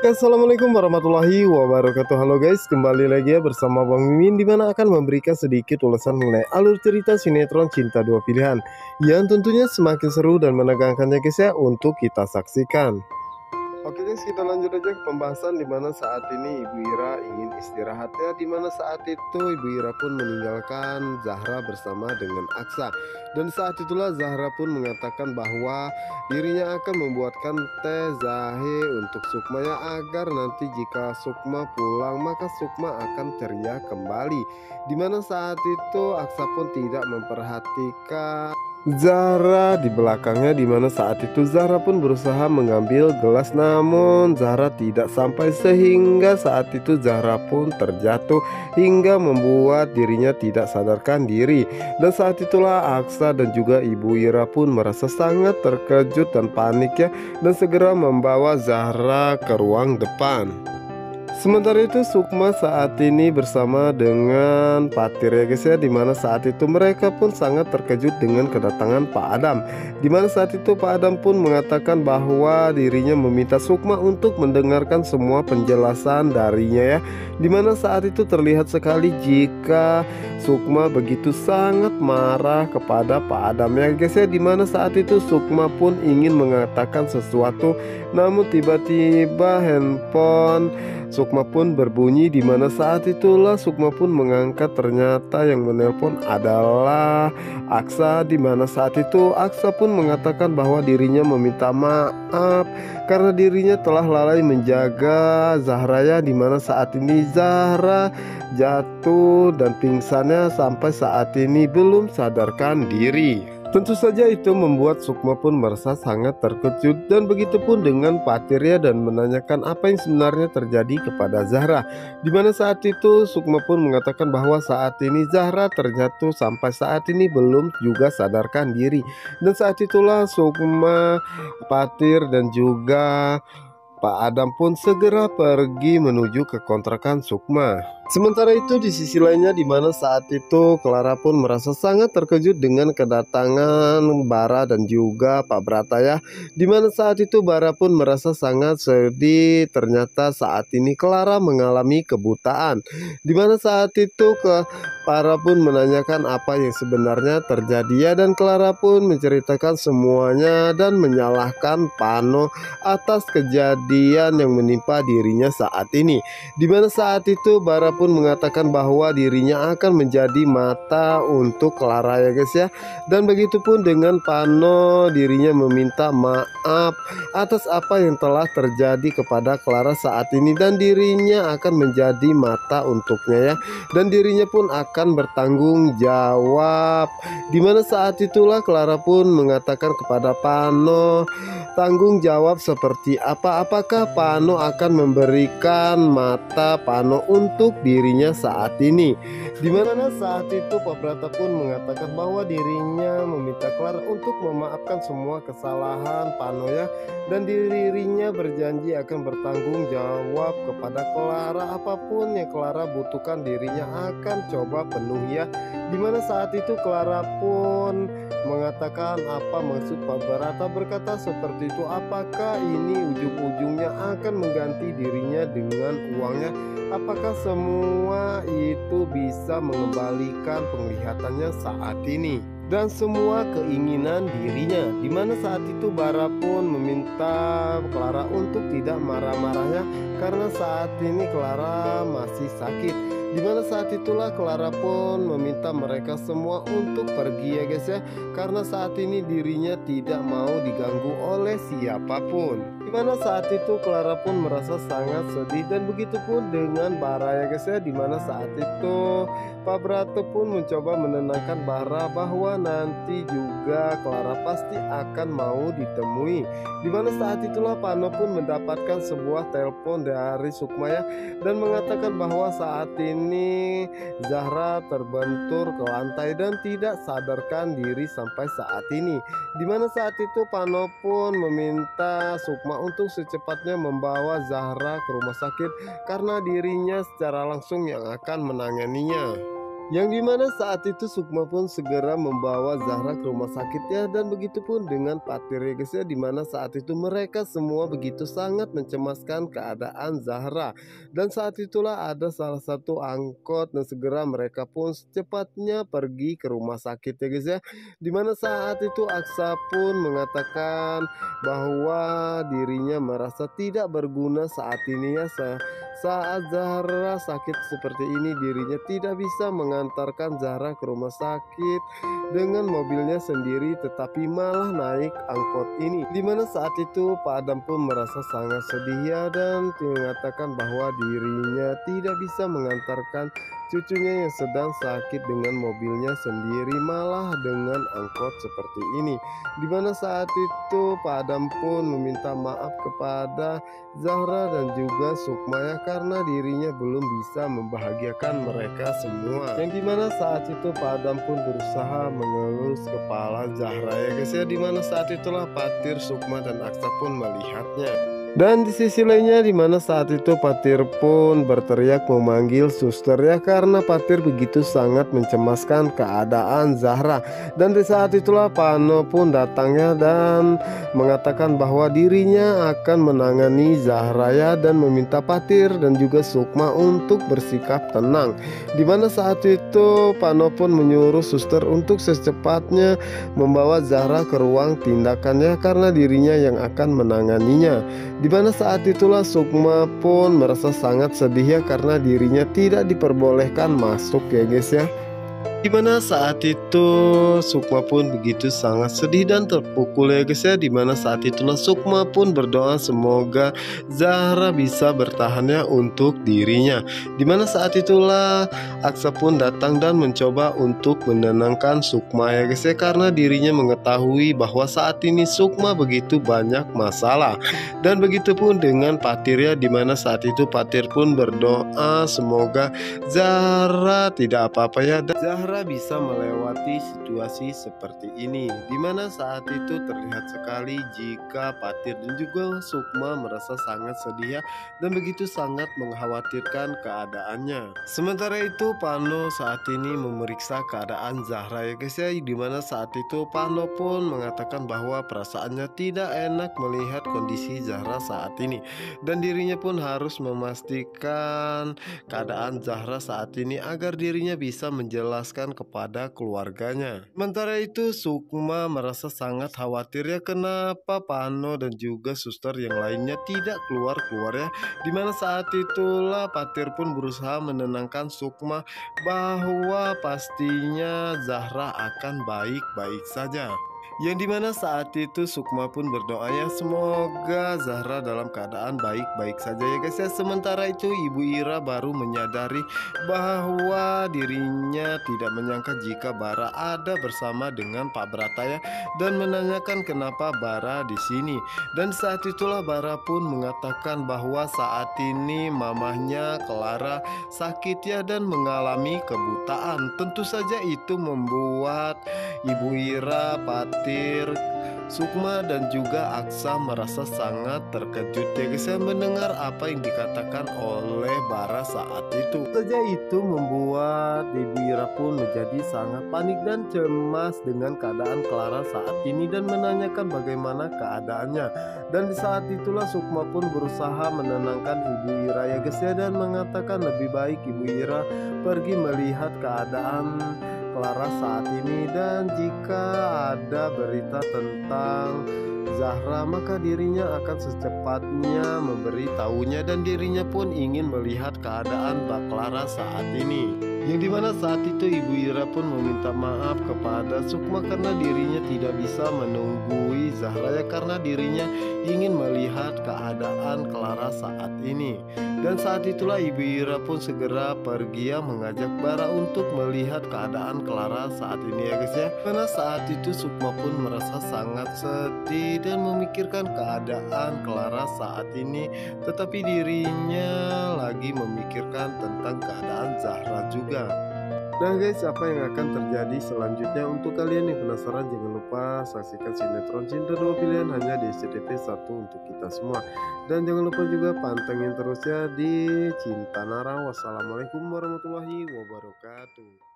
Oke, assalamualaikum warahmatullahi wabarakatuh. Halo guys, kembali lagi ya bersama Bang Mimin, dimana akan memberikan sedikit ulasan mengenai alur cerita sinetron Cinta Dua Pilihan yang tentunya semakin seru dan menegangkannya guys ya untuk kita saksikan. Oke guys, kita lanjut aja ke pembahasan dimana saat ini Ibu Ira ingin istirahat ya, dimana saat itu Ibu Ira pun meninggalkan Zahra bersama dengan Aksa. Dan saat itulah Zahra pun mengatakan bahwa dirinya akan membuatkan teh jahe untuk Sukma ya, agar nanti jika Sukma pulang maka Sukma akan ceria kembali. Dimana saat itu Aksa pun tidak memperhatikan Zahra di belakangnya, dimana saat itu Zahra pun berusaha mengambil gelas namun Zahra tidak sampai, sehingga saat itu Zahra pun terjatuh hingga membuat dirinya tidak sadarkan diri. Dan saat itulah Aksa dan juga Ibu Ira pun merasa sangat terkejut dan panik ya, dan segera membawa Zahra ke ruang depan. Sementara itu Sukma saat ini bersama dengan Patir ya guys ya, dimana saat itu mereka pun sangat terkejut dengan kedatangan Pak Adam. Dimana saat itu Pak Adam pun mengatakan bahwa dirinya meminta Sukma untuk mendengarkan semua penjelasan darinya ya. Dimana saat itu terlihat sekali jika Sukma begitu sangat marah kepada Pak Adam ya guys ya. Dimana saat itu Sukma pun ingin mengatakan sesuatu, namun tiba-tiba handphone Sukma pun berbunyi, dimana saat itulah Sukma pun mengangkat, ternyata yang menelpon adalah Aksa. Dimana saat itu Aksa pun mengatakan bahwa dirinya meminta maaf karena dirinya telah lalai menjaga Zahra ya, dimana saat ini Zahra jatuh dan pingsannya sampai saat ini belum sadarkan diri. Tentu saja itu membuat Sukma pun merasa sangat terkejut, dan begitu pun dengan Patirya dan menanyakan apa yang sebenarnya terjadi kepada Zahra. Dimana saat itu Sukma pun mengatakan bahwa saat ini Zahra terjatuh sampai saat ini belum juga sadarkan diri. Dan saat itulah Sukma, Patir dan juga Pak Adam pun segera pergi menuju ke kontrakan Sukma. Sementara itu di sisi lainnya, dimana saat itu Clara pun merasa sangat terkejut dengan kedatangan Bara dan juga Pak Brata ya. Dimana saat itu Bara pun merasa sangat sedih, ternyata saat ini Clara mengalami kebutaan. Dimana saat itu Para pun menanyakan apa yang sebenarnya terjadi ya, dan Clara pun menceritakan semuanya dan menyalahkan Pano atas kejadian yang menimpa dirinya saat ini. Dimana saat itu Bara pun mengatakan bahwa dirinya akan menjadi mata untuk Clara ya guys ya. Dan begitu pun dengan Pano, dirinya meminta maaf atas apa yang telah terjadi kepada Clara saat ini, dan dirinya akan menjadi mata untuknya ya, dan dirinya pun akan bertanggung jawab. Dimana saat itulah Clara pun mengatakan kepada Pano, tanggung jawab seperti apa? Apakah Pano akan memberikan mata Pano untuk dirinya saat ini? Dimana saat itu Pak Brata pun mengatakan bahwa dirinya meminta Clara untuk memaafkan semua kesalahan Pano ya, dan dirinya berjanji akan bertanggung jawab kepada Clara, apapun yang Clara butuhkan dirinya akan coba penuhi ya. Dimana saat itu Clara pun mengatakan apa maksud Pak Brata berkata seperti itu, apakah ini ujung-ujungnya akan mengganti dirinya dengan uangnya? Apakah semua itu bisa mengembalikan penglihatannya saat ini dan semua keinginan dirinya? Dimana saat itu Bara pun meminta Clara untuk tidak marah-marahnya karena saat ini Clara masih sakit. Dimana saat itulah Clara pun meminta mereka semua untuk pergi ya guys ya, karena saat ini dirinya tidak mau diganggu oleh siapapun. Dimana saat itu Clara pun merasa sangat sedih, dan begitu pun dengan Bara ya guys ya. Dimana saat itu Pak Brata pun mencoba menenangkan Bara bahwa nanti juga Clara pasti akan mau ditemui. Dimana saat itulah Pano pun mendapatkan sebuah telepon dari Sukma ya, dan mengatakan bahwa saat ini Zahra terbentur ke lantai dan tidak sadarkan diri sampai saat ini. Dimana saat itu Pano pun meminta Sukma untuk secepatnya membawa Zahra ke rumah sakit karena dirinya secara langsung yang akan menanganinya. Yang dimana saat itu Sukma pun segera membawa Zahra ke rumah sakitnya, dan begitu pun dengan Patir ya guys ya, dimana saat itu mereka semua begitu sangat mencemaskan keadaan Zahra. Dan saat itulah ada salah satu angkot dan segera mereka pun secepatnya pergi ke rumah sakit ya guys ya. Dimana saat itu Aksa pun mengatakan bahwa dirinya merasa tidak berguna saat ini ya. Saat Zahra sakit seperti ini, dirinya tidak bisa mengantarkan Zahra ke rumah sakit dengan mobilnya sendiri, tetapi malah naik angkot ini. Dimana saat itu Pak Adam pun merasa sangat sedih ya, dan mengatakan bahwa dirinya tidak bisa mengantarkan cucunya yang sedang sakit dengan mobilnya sendiri, malah dengan angkot seperti ini. Dimana saat itu Pak Adam pun meminta maaf kepada Zahra dan juga Sukma ya, karena dirinya belum bisa membahagiakan mereka semua. Yang dimana saat itu Pak Adam pun berusaha mengelus kepala Zahra ya guys ya, dimana saat itulah Patir, Sukma dan Aksa pun melihatnya. Dan di sisi lainnya dimana saat itu Patir pun berteriak memanggil suster ya, karena Patir begitu sangat mencemaskan keadaan Zahra. Dan di saat itulah Pano pun datangnya dan mengatakan bahwa dirinya akan menangani Zahra ya, dan meminta Patir dan juga Sukma untuk bersikap tenang. Dimana saat itu Pano pun menyuruh suster untuk secepatnya membawa Zahra ke ruang tindakannya, karena dirinya yang akan menanganinya. Dimana saat itulah Sukma pun merasa sangat sedih ya, karena dirinya tidak diperbolehkan masuk ya guys ya. Dimana saat itu Sukma pun begitu sangat sedih dan terpukul ya guys ya. Dimana saat itulah Sukma pun berdoa semoga Zahra bisa bertahannya untuk dirinya. Dimana saat itulah Aksa pun datang dan mencoba untuk menenangkan Sukma ya guys ya, karena dirinya mengetahui bahwa saat ini Sukma begitu banyak masalah. Dan begitu pun dengan Patir ya, dimana saat itu Patir pun berdoa semoga Zahra tidak apa-apa ya, dan Zahra bisa melewati situasi seperti ini. Dimana saat itu terlihat sekali jika Patir dan juga Sukma merasa sangat sedih ya, dan begitu sangat mengkhawatirkan keadaannya. Sementara itu Pano saat ini memeriksa keadaan Zahra ya guys ya, dimana saat itu Pano pun mengatakan bahwa perasaannya tidak enak melihat kondisi Zahra saat ini, dan dirinya pun harus memastikan keadaan Zahra saat ini agar dirinya bisa menjelaskan kepada keluarganya. Sementara itu Sukma merasa sangat khawatir ya, kenapa Pano dan juga suster yang lainnya tidak keluar-keluar ya. Dimana saat itulah Patir pun berusaha menenangkan Sukma bahwa pastinya Zahra akan baik-baik saja. Yang dimana saat itu Sukma pun berdoa ya, semoga Zahra dalam keadaan baik-baik saja ya guys ya. Sementara itu Ibu Ira baru menyadari bahwa dirinya tidak menyangka jika Bara ada bersama dengan Pak Brata ya, dan menanyakan kenapa Bara di sini. Dan saat itulah Bara pun mengatakan bahwa saat ini mamahnya Clara sakit ya, dan mengalami kebutaan. Tentu saja itu membuat Ibu Ira, Patir, Sukma dan juga Aksa merasa sangat terkejut ya guys ya, mendengar apa yang dikatakan oleh Bara saat itu. Saja itu membuat Ibu Ira pun menjadi sangat panik dan cemas dengan keadaan Clara saat ini, dan menanyakan bagaimana keadaannya. Dan di saat itulah Sukma pun berusaha menenangkan Ibu Ira ya guys ya, dan mengatakan lebih baik Ibu Ira pergi melihat keadaan Clara saat ini, dan jika ada berita tentang Zahra maka dirinya akan secepatnya memberitahunya, dan dirinya pun ingin melihat keadaan Mbak Clara saat ini. Yang dimana saat itu Ibu Ira pun meminta maaf kepada Sukma karena dirinya tidak bisa menunggui Zahra ya, karena dirinya ingin melihat keadaan Clara saat ini. Dan saat itulah Ibu Ira pun segera pergi ya, mengajak Bara untuk melihat keadaan Clara saat ini ya guys ya. Karena saat itu Sukma pun merasa sangat sedih dan memikirkan keadaan Clara saat ini, tetapi dirinya lagi memikirkan tentang keadaan Zahra juga. Nah guys, apa yang akan terjadi selanjutnya? Untuk kalian yang penasaran, jangan lupa saksikan sinetron Cinta Dua Pilihan hanya di SCTV 1 untuk kita semua. Dan jangan lupa juga pantengin terus ya di Cinta Nara. Wassalamualaikum warahmatullahi wabarakatuh.